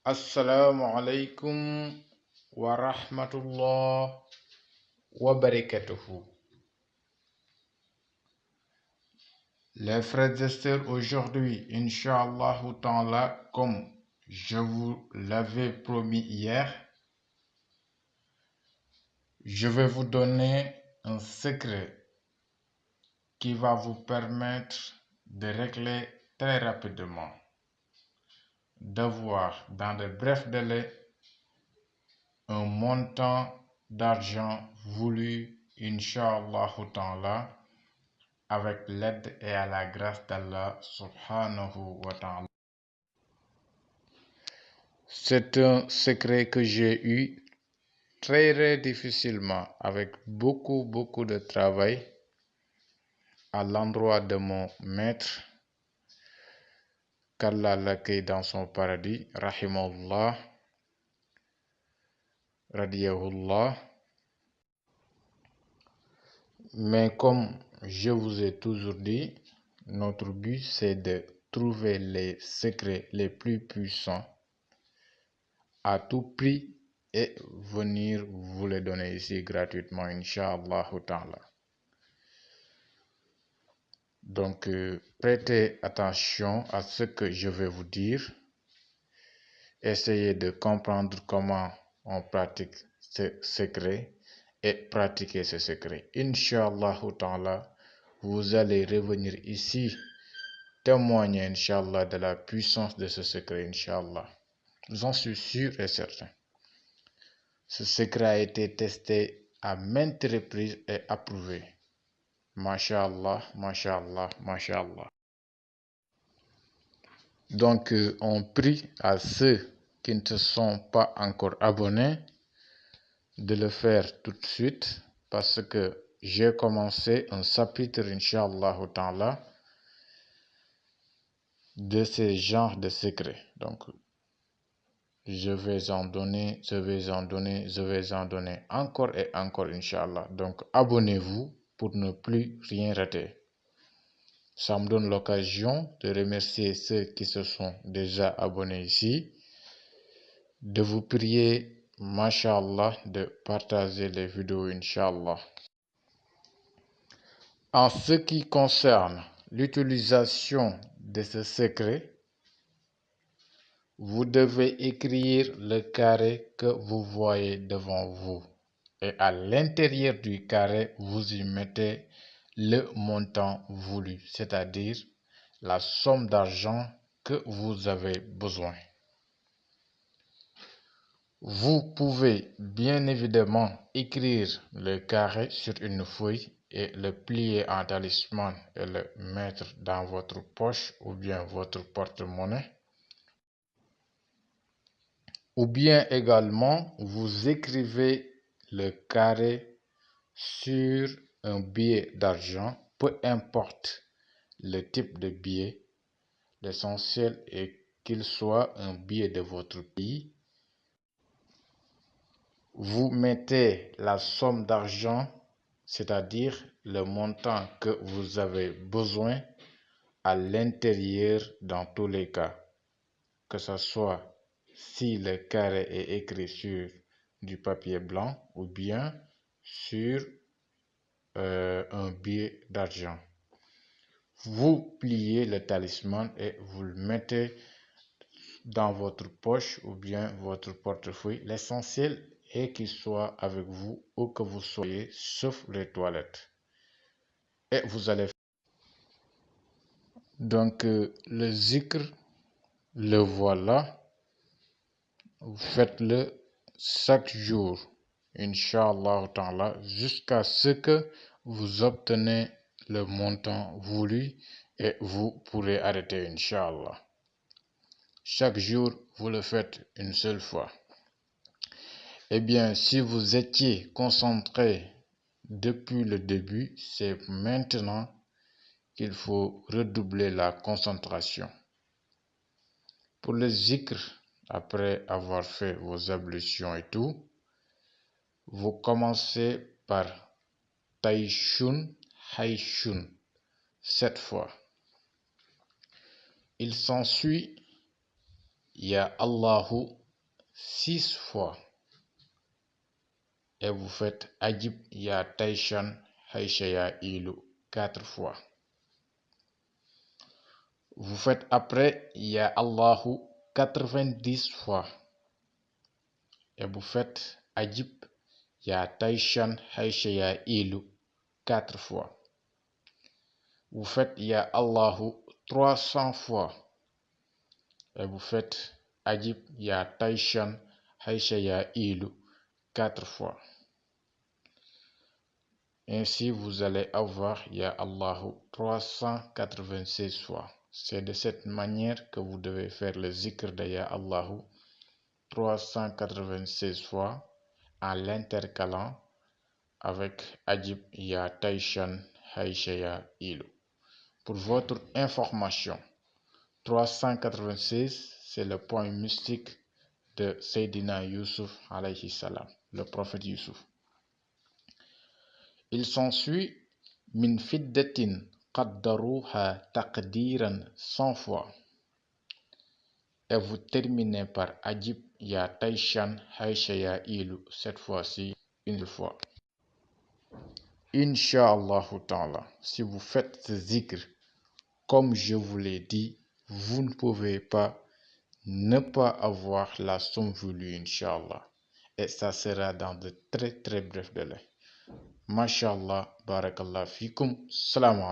Assalamu alaikum wa rahmatullah wa barakatuhu. Les frères et sœurs, aujourd'hui, Inch'Allah ta'ala, comme je vous l'avais promis hier, je vais vous donner un secret qui va vous permettre de régler très rapidement, d'avoir dans de brefs délais un montant d'argent voulu, Inch'Allah ta'ala, avec l'aide et à la grâce d'Allah subhanahu wa ta'ala. C'est un secret que j'ai eu très difficilement, avec beaucoup de travail à l'endroit de mon maître, qu'Allah l'accueille dans son paradis, rahimahullah, radiyahullah. Mais comme je vous ai toujours dit, notre but c'est de trouver les secrets les plus puissants à tout prix et venir vous les donner ici gratuitement, Inch'Allah ta'ala. Donc, prêtez attention à ce que je vais vous dire. Essayez de comprendre comment on pratique ce secret et pratiquer ce secret. Inch'Allah ta'ala, vous allez revenir ici témoigner, Inch'Allah, de la puissance de ce secret, Inch'Allah. J'en suis sûr et certain. Ce secret a été testé à maintes reprises et approuvé. Masha'Allah, Masha'Allah, Masha'Allah. Donc, on prie à ceux qui ne se sont pas encore abonnés de le faire tout de suite parce que j'ai commencé un chapitre, Inch'Allah ta'ala, de ces genres de secrets. Donc, je vais en donner encore et encore, Inch'Allah. Donc, abonnez-vous pour ne plus rien rater. Ça me donne l'occasion de remercier ceux qui se sont déjà abonnés ici, de vous prier, Masha'Allah, de partager les vidéos, Inch'Allah. En ce qui concerne l'utilisation de ce secret, vous devez écrire le carré que vous voyez devant vous. Et à l'intérieur du carré, vous y mettez le montant voulu, c'est-à-dire la somme d'argent que vous avez besoin. Vous pouvez bien évidemment écrire le carré sur une feuille et le plier en talisman et le mettre dans votre poche ou bien votre porte-monnaie. Ou bien également, vous écrivez le carré sur un billet d'argent, peu importe le type de billet. L'essentiel est qu'il soit un billet de votre pays. Vous mettez la somme d'argent, c'est-à-dire le montant que vous avez besoin à l'intérieur dans tous les cas, que ce soit si le carré est écrit sur du papier blanc ou bien sur un billet d'argent. Vous pliez le talisman et vous le mettez dans votre poche ou bien votre portefeuille. L'essentiel est qu'il soit avec vous où que vous soyez, sauf les toilettes. Et vous allez faire. Donc, le zikr, le voilà. Faites-le chaque jour, Inch'Allah ta'ala, jusqu'à ce que vous obtenez le montant voulu et vous pourrez arrêter, Inch'Allah. Chaque jour, vous le faites une seule fois. Eh bien, si vous étiez concentré depuis le début, c'est maintenant qu'il faut redoubler la concentration. Pour le zikr, après avoir fait vos ablutions et tout, vous commencez par Taïshun, Haïshun, 7 fois. Il s'ensuit Ya Allahu 6 fois. Et vous faites Ajib Ya Taishan Haisha Ya Ilu 4 fois. Vous faites après Ya Allahu 90 fois. Et vous faites Ajib Ya Taishan Haisha Ya Ilu 4 fois. Vous faites Ya Allahu 300 fois. Et vous faites Ajib Ya Taishan Haisha Ya Ilu 4 fois. Ainsi, vous allez avoir Ya Allahu 396 fois. C'est de cette manière que vous devez faire le zikr de Ya Allahu 396 fois en l'intercalant avec Ajib Ya Taishan Haisha Ya Ilu. Pour votre information, 396, c'est le point mystique de Sayyidina Yusuf alayhi salam, le prophète Yusuf. Il s'ensuit Min fiddatin qaddaruha taqdiran 100 fois. Et vous terminez par Ajib Ya Taishan Haisha Ya Ilu, cette fois-ci une fois. Inch'Allah ta'ala, si vous faites ce zikr, comme je vous l'ai dit, vous ne pouvez pas ne pas avoir la somme voulue, Inch'Allah. Et ça sera dans de très très brefs délais. Mashallah, barakallah fikum, salam alaikum.